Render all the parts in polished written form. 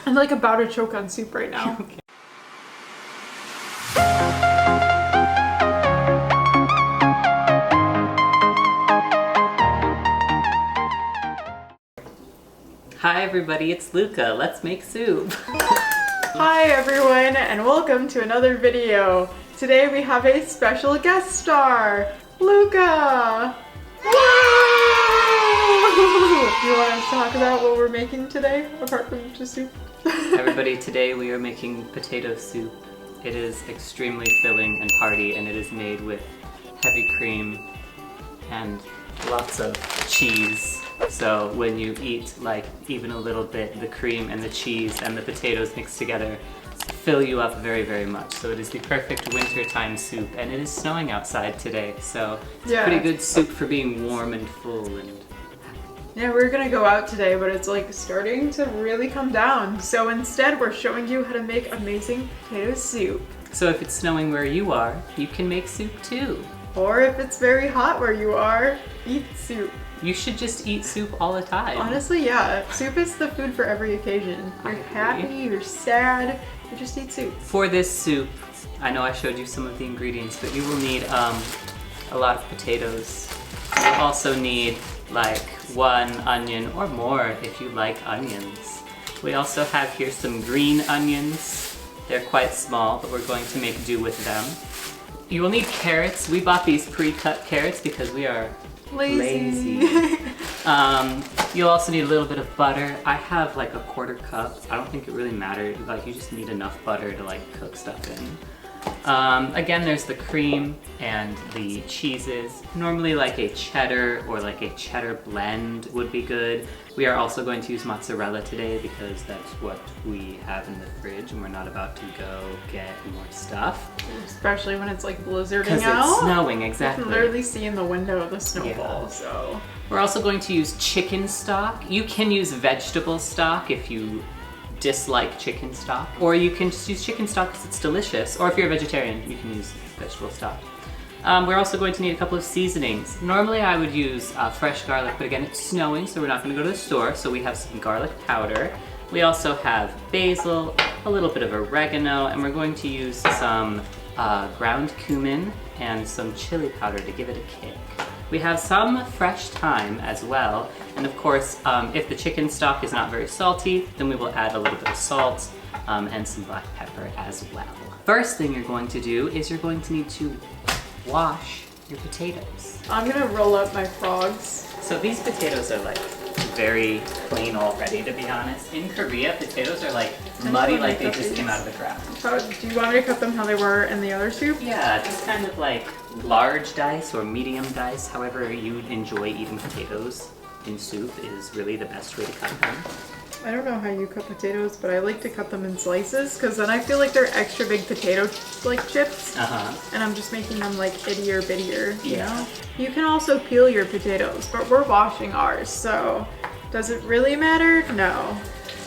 I'm like about to choke on soup right now. Okay. Hi everybody, it's Luka. Let's make soup. Hi everyone, and welcome to another video. Today we have a special guest star, Luka! You want us to talk about what we're making today, apart from just soup? Everybody, today we are making potato soup. It is extremely filling and hearty, and it is made with heavy cream and lots of cheese. So when you eat like even a little bit, the cream and the cheese and the potatoes mixed together fill you up very, very much. So it is the perfect wintertime soup, and it is snowing outside today, so it's a pretty good soup for being warm and full. And yeah, we're gonna go out today, but it's like starting to really come down. So instead, we're showing you how to make amazing potato soup. So if it's snowing where you are, you can make soup too. Or if it's very hot where you are, eat soup. You should just eat soup all the time. Honestly, yeah. Soup is the food for every occasion. You're happy, you're sad, you just eat soup. For this soup, I know I showed you some of the ingredients, but you will need a lot of potatoes. You'll also need like 1 onion or more if you like onions. We also have here some green onions. They're quite small, but we're going to make do with them. You will need carrots. We bought these pre-cut carrots because we are lazy. You'll also need a little bit of butter. I have like a 1/4 cup. I don't think it really matters. Like, you just need enough butter to like cook stuff in. Again, there's the cream and the cheeses. Normally like a cheddar or like a cheddar blend would be good. We are also going to use mozzarella today because that's what we have in the fridge, and we're not about to go get more stuff. Especially when it's like blizzarding out. Because it's snowing, exactly. You can literally see in the window the snowball, so. We're also going to use chicken stock. You can use vegetable stock if you dislike chicken stock, or you can just use chicken stock because it's delicious, or if you're a vegetarian, you can use vegetable stock. We're also going to need a couple of seasonings. Normally I would use fresh garlic, but again, it's snowing, so we're not going to go to the store, so we have some garlic powder. We also have basil, a little bit of oregano, and we're going to use some ground cumin and some chili powder to give it a kick. We have some fresh thyme as well, and of course, if the chicken stock is not very salty, then we will add a little bit of salt and some black pepper as well. First thing you're going to do is you're going to need to wash your potatoes. I'm gonna roll up my frogs. So these potatoes are like very clean already, to be honest. In Korea, potatoes are like muddy, like they just came out of the ground. Do you want me to cut them how they were in the other soup? Yeah, just kind of like large dice or medium dice, however you enjoy eating potatoes in soup is really the best way to cut them. I don't know how you cut potatoes, but I like to cut them in slices because then I feel like they're extra big potato like chips. And I'm just making them like ittier bittier, you know? You can also peel your potatoes, but we're washing ours, so does it really matter? No.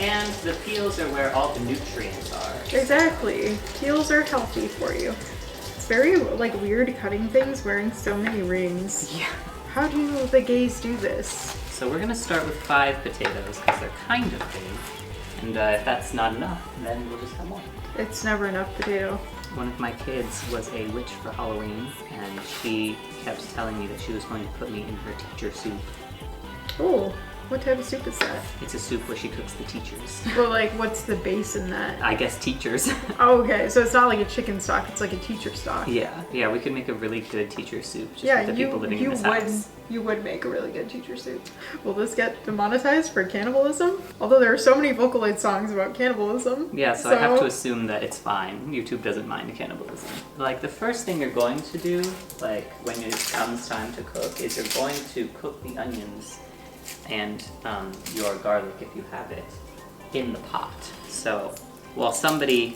And the peels are where all the nutrients are. Exactly. Peels are healthy for you. It's very like weird cutting things wearing so many rings. Yeah. How do the gays do this? So we're gonna start with 5 potatoes because they're kind of big. And if that's not enough, then we'll just have more. It's never enough potato. One of my kids was a witch for Halloween, and she kept telling me that she was going to put me in her teacher soup. Oh, what type of soup is that? It's a soup where she cooks the teachers. Well, like, what's the base in that? I guess teachers. Oh, okay, so it's not like a chicken stock, it's like a teacher stock. Yeah, we could make a really good teacher soup just with the people living in this house. You would make a really good teacher soup. Will this get demonetized for cannibalism? Although there are so many Vocaloid songs about cannibalism. Yeah, so I have to assume that it's fine. YouTube doesn't mind cannibalism. Like, the first thing you're going to do, like, when it comes time to cook, is you're going to cook the onions and your garlic, if you have it, in the pot. So while somebody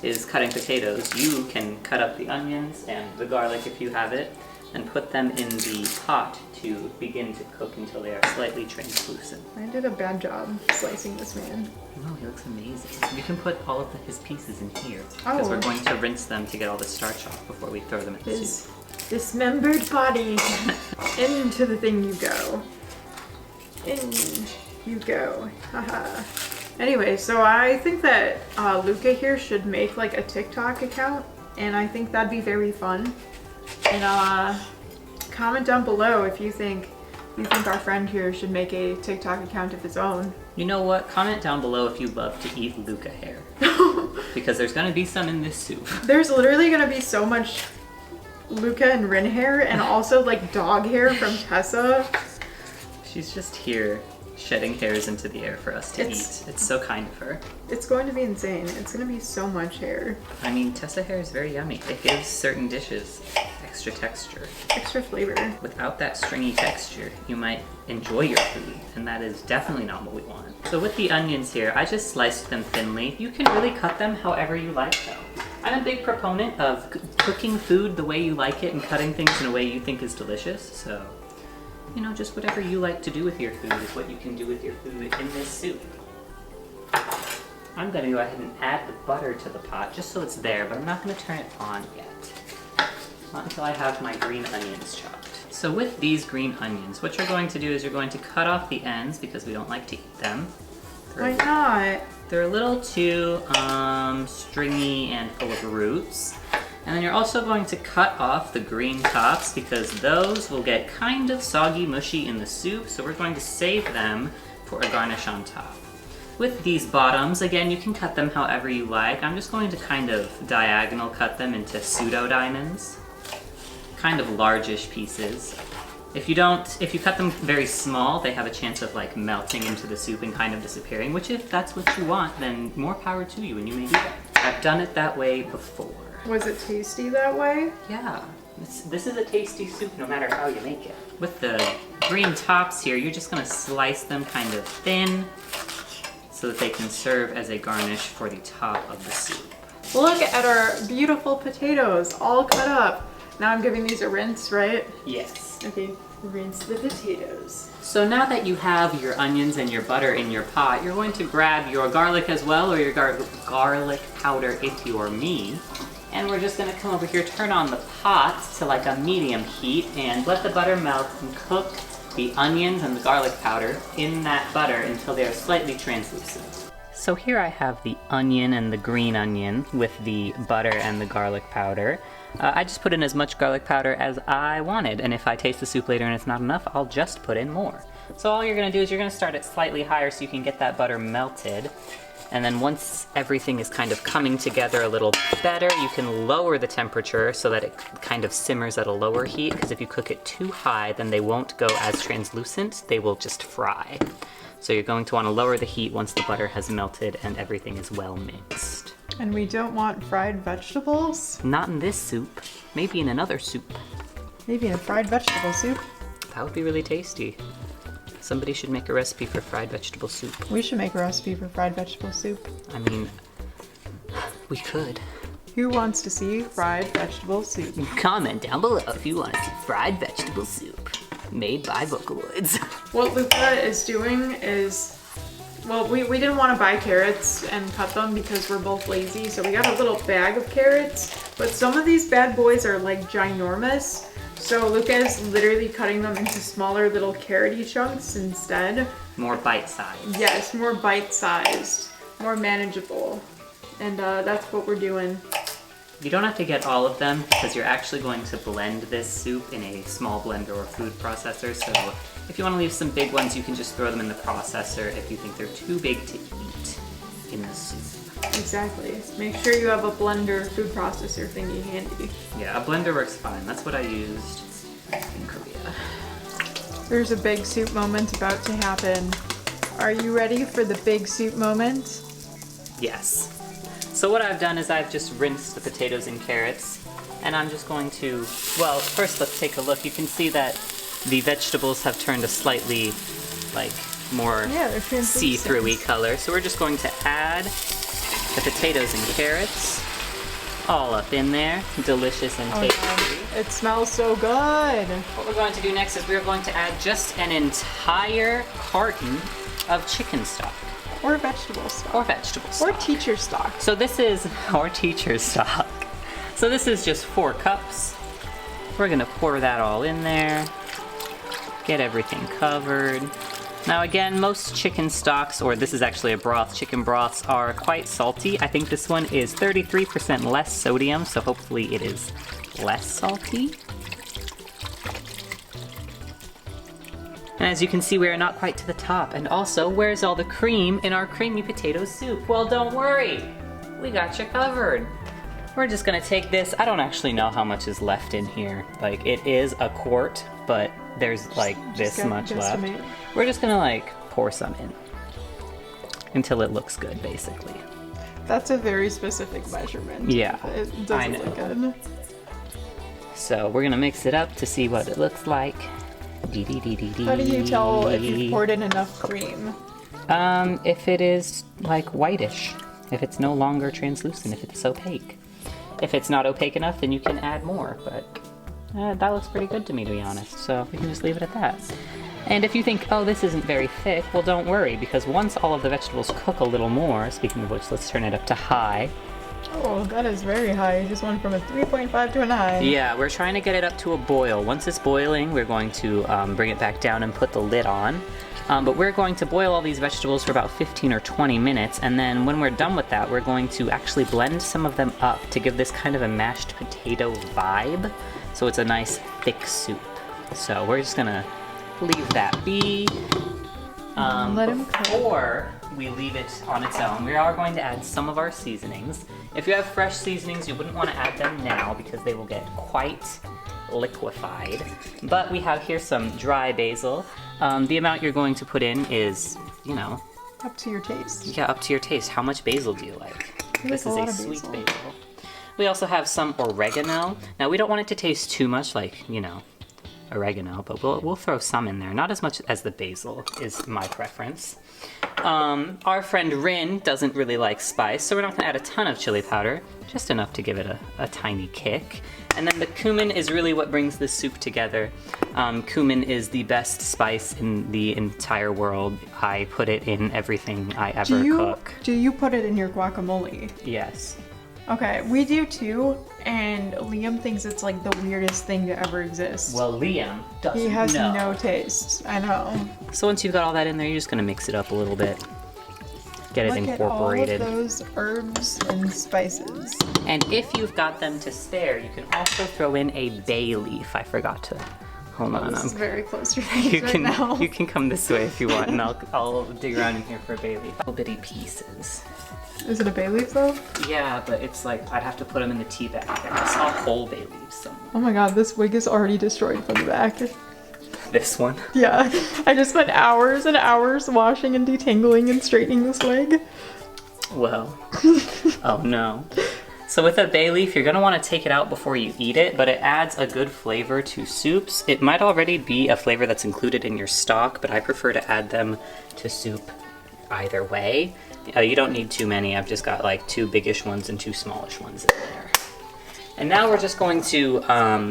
is cutting potatoes, you can cut up the onions and the garlic, if you have it, and put them in the pot to begin to cook until they are slightly translucent. I did a bad job slicing this man. No, he looks amazing. You can put all of his pieces in here because we're going to rinse them to get all the starch off before we throw them in the soup. Dismembered body. Into the thing you go. In you go. Haha. Anyway, so I think that Luka here should make like a TikTok account, and I think that'd be very fun. And comment down below if you think our friend here should make a TikTok account of his own. You know what? Comment down below if you love to eat Luka hair. Because there's gonna be some in this soup. There's literally gonna be so much Luka and Rin hair, and also like dog hair from Tessa. She's just here shedding hairs into the air for us to eat. It's so kind of her. It's going to be insane. It's going to be so much hair. I mean, Tessa hair is very yummy. It gives certain dishes extra texture. Extra flavor. Without that stringy texture, you might enjoy your food, and that is definitely not what we want. So with the onions here, I just sliced them thinly. You can really cut them however you like though. I'm a big proponent of cooking food the way you like it and cutting things in a way you think is delicious, so you know, just whatever you like to do with your food is what you can do with your food in this soup. I'm gonna go ahead and add the butter to the pot just so it's there, but I'm not gonna turn it on yet. Not until I have my green onions chopped. So with these green onions, what you're going to do is you're going to cut off the ends because we don't like to eat them. Why not? They're a little too stringy and full of roots. And then you're also going to cut off the green tops because those will get kind of soggy, mushy in the soup, so we're going to save them for a garnish on top. With these bottoms, again, you can cut them however you like. I'm just going to kind of diagonal cut them into pseudo diamonds. Kind of largish pieces. If you cut them very small, they have a chance of like melting into the soup and kind of disappearing, which if that's what you want, then more power to you and you may do that. I've done it that way before. Was it tasty that way? Yeah, this is a tasty soup no matter how you make it. With the green tops here, you're just gonna slice them kind of thin so that they can serve as a garnish for the top of the soup. Look at our beautiful potatoes, all cut up. Now I'm giving these a rinse, right? Yes. Okay, rinse the potatoes. So now that you have your onions and your butter in your pot, you're going to grab your garlic as well, or your garlic powder if you're me. And we're just gonna come over here, turn on the pot to like a medium heat and let the butter melt and cook the onions and the garlic powder in that butter until they are slightly translucent. So here I have the onion and the green onion with the butter and the garlic powder. I just put in as much garlic powder as I wanted, and if I taste the soup later and it's not enough, I'll just put in more. So all you're gonna do is you're gonna start it slightly higher so you can get that butter melted. And then once everything is kind of coming together a little better, you can lower the temperature so that it kind of simmers at a lower heat, because if you cook it too high, then they won't go as translucent, they will just fry. So you're going to want to lower the heat once the butter has melted and everything is well mixed. And we don't want fried vegetables? Not in this soup. Maybe in another soup. Maybe in a fried vegetable soup? That would be really tasty. Somebody should make a recipe for fried vegetable soup. We should make a recipe for fried vegetable soup. I mean, we could. Who wants to see fried vegetable soup? Comment down below if you want to see fried vegetable soup made by Vocaloids. What Luka is doing is, well, we didn't want to buy carrots and cut them because we're both lazy, so we got a little bag of carrots, but some of these bad boys are like ginormous. So Luka is literally cutting them into smaller little carroty chunks instead. More bite-sized. Yes, more bite-sized, more manageable. And that's what we're doing. You don't have to get all of them because you're actually going to blend this soup in a small blender or food processor. So if you want to leave some big ones, you can just throw them in the processor if you think they're too big to eat in the soup. Exactly. Make sure you have a blender food processor thingy handy. Yeah, a blender works fine. That's what I used in Korea. There's a big soup moment about to happen. Are you ready for the big soup moment? Yes. So what I've done is I've just rinsed the potatoes and carrots, and I'm just going to, well, first let's take a look. You can see that the vegetables have turned a slightly, like, more see-through-y color. So we're just going to add the potatoes and carrots all up in there, delicious and tasty. It smells so good. What we're going to do next is we're going to add just an entire carton of chicken stock. Or vegetable stock. Or vegetable stock. Or teacher stock. So this is our teacher stock. So this is just 4 cups. We're gonna pour that all in there. Get everything covered. Now again, most chicken stocks, or this is actually a broth, chicken broths are quite salty. I think this one is 33% less sodium, so hopefully it is less salty. And as you can see, we are not quite to the top. And also, where's all the cream in our creamy potato soup? Well, don't worry, we got you covered. We're just gonna take this. I don't actually know how much is left in here. Like, it is a quart, but there's like this much left. We're just gonna like pour some in until it looks good, basically. That's a very specific measurement. Yeah, it doesn't look good. So we're gonna mix it up to see what it looks like. How do you tell if you've poured in enough cream? If it is like whitish, if it's no longer translucent, if it's opaque. If it's not opaque enough, then you can add more, but that looks pretty good to me, to be honest, so we can just leave it at that. And if you think, oh, this isn't very thick, well, don't worry, because once all of the vegetables cook a little more, speaking of which, let's turn it up to high. Oh, that is very high. You just went from a 3.5 to a 9. Yeah, we're trying to get it up to a boil. Once it's boiling, we're going to bring it back down and put the lid on. But we're going to boil all these vegetables for about 15 or 20 minutes, and then when we're done with that, we're going to actually blend some of them up to give this kind of a mashed potato vibe. So it's a nice thick soup. So we're just gonna leave that be. Let him cook. Before we leave it on its own, we are going to add some of our seasonings. If you have fresh seasonings, you wouldn't want to add them now because they will get quite liquefied. But we have here some dry basil. The amount you're going to put in is, you know, up to your taste. Yeah, up to your taste. How much basil do you like? This is a sweet basil. We also have some oregano. Now, we don't want it to taste too much like, you know, oregano, but we'll throw some in there. Not as much as the basil is my preference. Our friend Rin doesn't really like spice, so we're not gonna add a ton of chili powder, just enough to give it a tiny kick. And then the cumin is really what brings this soup together. Cumin is the best spice in the entire world. I put it in everything I ever cook. Do you put it in your guacamole? Yes. Okay, we do too, and Liam thinks it's like the weirdest thing to ever exist. Well, Liam doesn't know. He has no taste, I know. So once you've got all that in there, you're just gonna mix it up a little bit. Get it incorporated. Look at all of those herbs and spices. And if you've got them to spare, you can also throw in a bay leaf. I forgot to. Hold on. This is very close to your face right now. You can come this way if you want, and I'll dig around in here for a bay leaf. Little bitty pieces. Is it a bay leaf though? Yeah, but it's like I'd have to put them in the tea bag. I saw whole bay leaves somewhere. Oh my god, this wig is already destroyed from the back. This one? Yeah, I just spent hours and hours washing and detangling and straightening this wig. Well, oh no. So with a bay leaf, you're gonna want to take it out before you eat it, but it adds a good flavor to soups. It might already be a flavor that's included in your stock, but I prefer to add them to soup either way. You don't need too many. I've just got like 2 biggish ones and 2 smallish ones in there. And now we're just going to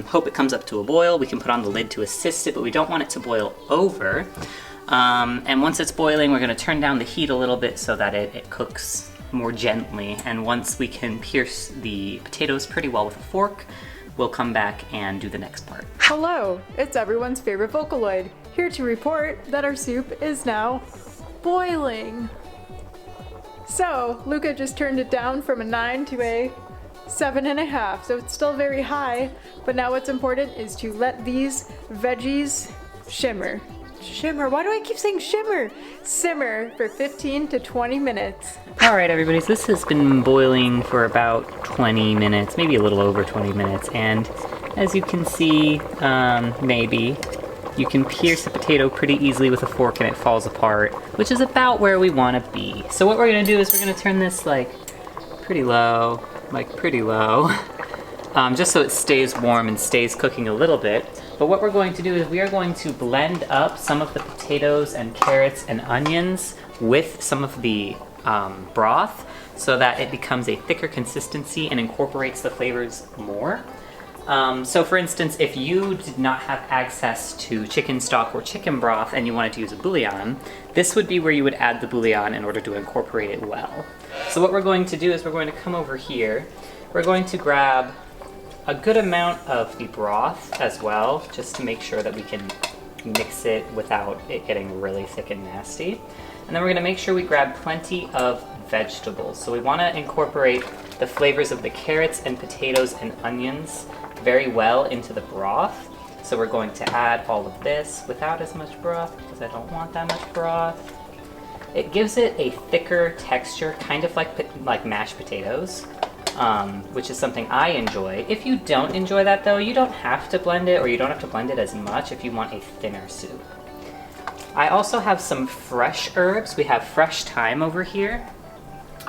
hope it comes up to a boil. We can put on the lid to assist it, but we don't want it to boil over. And once it's boiling, we're gonna turn down the heat a little bit so that it cooks more gently. And once we can pierce the potatoes pretty well with a fork, we'll come back and do the next part. Hello, it's everyone's favorite Vocaloid, here to report that our soup is now boiling. So, Luka just turned it down from a 9 to a 7.5, so it's still very high, but now what's important is to let these veggies shimmer. Shimmer, why do I keep saying shimmer? Simmer for 15 to 20 minutes. Alright everybody, so this has been boiling for about 20 minutes, maybe a little over 20 minutes, and as you can see, maybe, you can pierce a potato pretty easily with a fork and it falls apart, which is about where we want to be. So what we're going to do is we're going to turn this like pretty low, just so it stays warm and stays cooking a little bit. But what we're going to do is we are going to blend up some of the potatoes and carrots and onions with some of the broth so that it becomes a thicker consistency and incorporates the flavors more. So for instance, if you did not have access to chicken stock or chicken broth and you wanted to use a bouillon, this would be where you would add the bouillon in order to incorporate it well. So what we're going to do is we're going to come over here. We're going to grab a good amount of the broth as well, just to make sure that we can mix it without it getting really thick and nasty. And then we're gonna make sure we grab plenty of vegetables. So we wanna incorporate the flavors of the carrots and potatoes and onions very well into the broth. So we're going to add all of this without as much broth because I don't want that much broth. It gives it a thicker texture, kind of like mashed potatoes, which is something I enjoy. If you don't enjoy that though, you don't have to blend it, or you don't have to blend it as much if you want a thinner soup. I also have some fresh herbs. We have fresh thyme over here.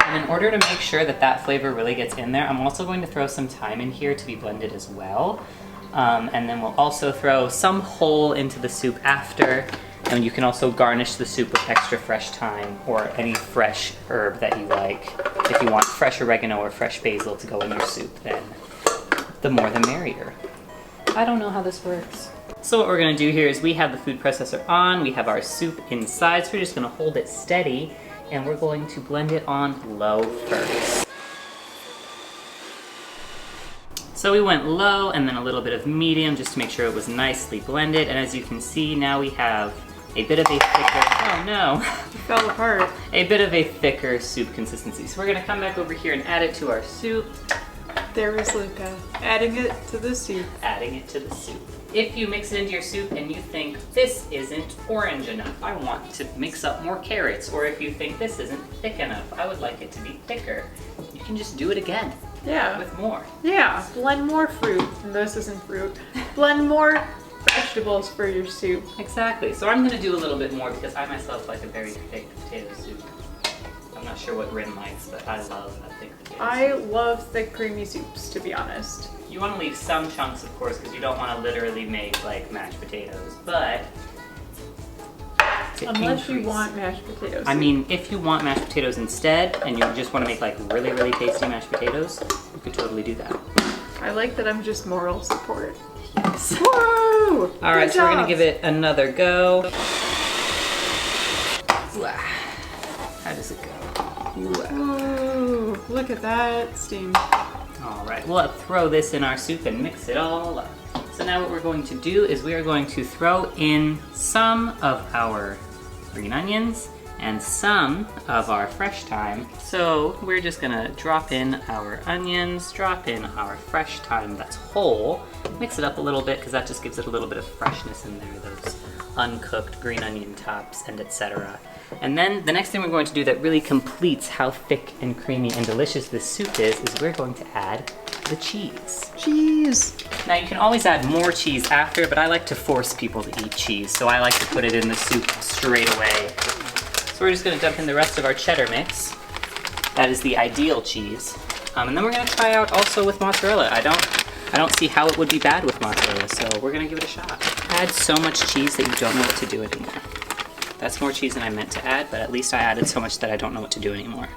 And in order to make sure that that flavor really gets in there, I'm also going to throw some thyme in here to be blended as well. And then we'll also throw some whole into the soup after. And you can also garnish the soup with extra fresh thyme or any fresh herb that you like. If you want fresh oregano or fresh basil to go in your soup, then the more the merrier. I don't know how this works. So what we're gonna do here is we have the food processor on, we have our soup inside, so we're just gonna hold it steady and we're going to blend it on low first. So we went low and then a little bit of medium just to make sure it was nicely blended. And as you can see, now we have a bit of a thicker, oh no. It fell apart. A bit of a thicker soup consistency. So we're gonna come back over here and add it to our soup. There is Luka, adding it to the soup. Adding it to the soup. If you mix it into your soup and you think, this isn't orange enough, I want to mix up more carrots, or if you think this isn't thick enough, I would like it to be thicker, you can just do it again. Yeah. With more. Yeah, blend more fruit, and this isn't fruit. Blend more vegetables for your soup. Exactly. So I'm gonna do a little bit more because I myself like a very thick potato soup. I'm not sure what Rin likes, but I love a thick potato soup. I love thick, creamy soups, to be honest. You want to leave some chunks, of course, because you don't want to literally make like mashed potatoes, but unless you want mashed potatoes. I mean, if you want mashed potatoes instead, and you just want to make like really, really tasty mashed potatoes, you could totally do that. I like that I'm just moral support. Yes. Woo! All right, so we're gonna give it another go. How does it go? Ooh, look at that steam. All right, we'll throw this in our soup and mix it all up. So now what we're going to do is we are going to throw in some of our green onions and some of our fresh thyme. So we're just gonna drop in our onions, drop in our fresh thyme that's whole, mix it up a little bit because that just gives it a little bit of freshness in there, those uncooked green onion tops and etc. And then the next thing we're going to do that really completes how thick and creamy and delicious this soup is we're going to add the cheese. Cheese! Now you can always add more cheese after, but I like to force people to eat cheese, so I like to put it in the soup straight away. So we're just gonna dump in the rest of our cheddar mix. That is the ideal cheese. And then we're gonna try out also with mozzarella. I don't see how it would be bad with mozzarella, so we're gonna give it a shot. Add so much cheese that you don't know what to do anymore. That's more cheese than I meant to add, but at least I added so much that I don't know what to do anymore.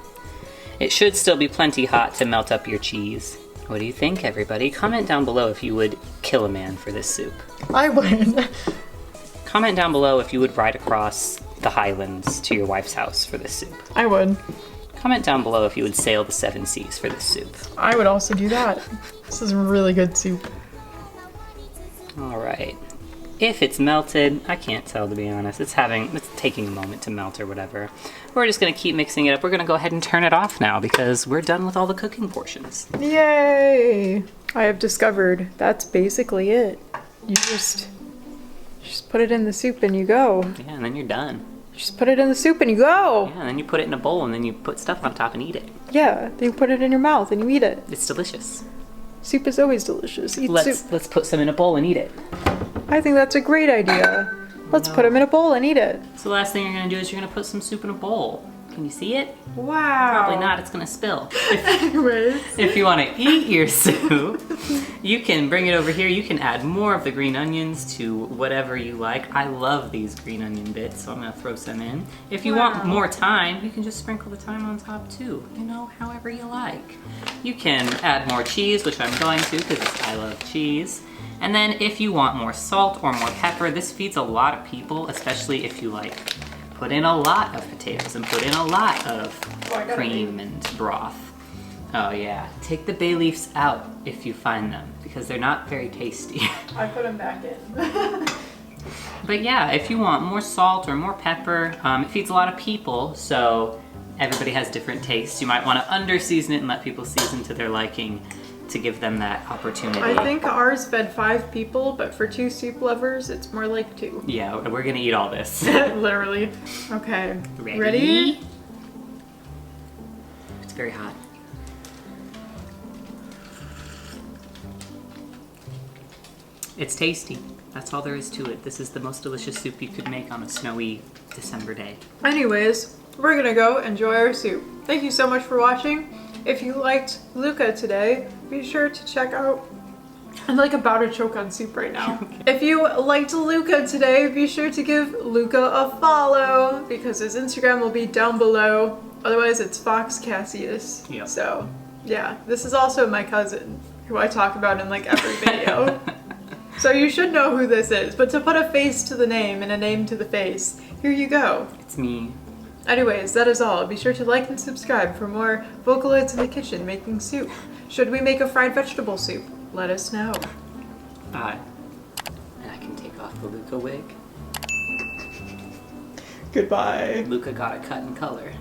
It should still be plenty hot to melt up your cheese. What do you think, everybody? Comment down below if you would kill a man for this soup. I would. Comment down below if you would ride across the highlands to your wife's house for this soup. I would. Comment down below if you would sail the 7 seas for this soup. I would also do that. This is really good soup. All right. If it's melted, I can't tell, to be honest. It's taking a moment to melt or whatever. We're just gonna keep mixing it up. We're gonna go ahead and turn it off now because we're done with all the cooking portions. Yay! I have discovered that's basically it. You just put it in the soup and you go. Yeah, and then you're done. You just put it in the soup and you go. Yeah, and then you put it in a bowl and then you put stuff on top and eat it. Yeah, then you put it in your mouth and you eat it. It's delicious. Soup is always delicious. Eat soup. Let's put some in a bowl and eat it. I think that's a great idea. Let's put them in a bowl and eat it. So the last thing you're gonna do is you're gonna put some soup in a bowl. Can you see it? Wow. Probably not, it's gonna spill. Anyways. If you wanna eat your soup, you can bring it over here. You can add more of the green onions to whatever you like. I love these green onion bits, so I'm gonna throw some in. If you want more thyme, you can just sprinkle the thyme on top too. You know, however you like. You can add more cheese, which I'm going to because I love cheese. And then if you want more salt or more pepper, this feeds a lot of people, especially if you like put in a lot of potatoes and put in a lot of cream and broth. Oh yeah, take the bay leaves out if you find them because they're not very tasty. I put them back in. But yeah, if you want more salt or more pepper, it feeds a lot of people, so everybody has different tastes. You might want to under-season it and let people season to their liking to give them that opportunity. I think ours fed 5 people, but for 2 soup lovers, it's more like 2. Yeah, we're gonna eat all this. Literally. Okay. Ready? It's very hot. It's tasty. That's all there is to it. This is the most delicious soup you could make on a snowy December day. Anyways, we're gonna go enjoy our soup. Thank you so much for watching. If you liked Luka today, be sure to check out... I'm like about to choke on soup right now. If you liked Luka today, be sure to give Luka a follow because his Instagram will be down below. Otherwise, it's Fox Cassius. Yep. So, yeah. This is also my cousin, who I talk about in like every video. So you should know who this is. But to put a face to the name and a name to the face, here you go. It's me. Anyways, that is all. Be sure to like and subscribe for more Vocaloids in the kitchen making soup. Should we make a fried vegetable soup? Let us know. Bye. And I can take off the Luka wig. Goodbye. Luka got a cut in color.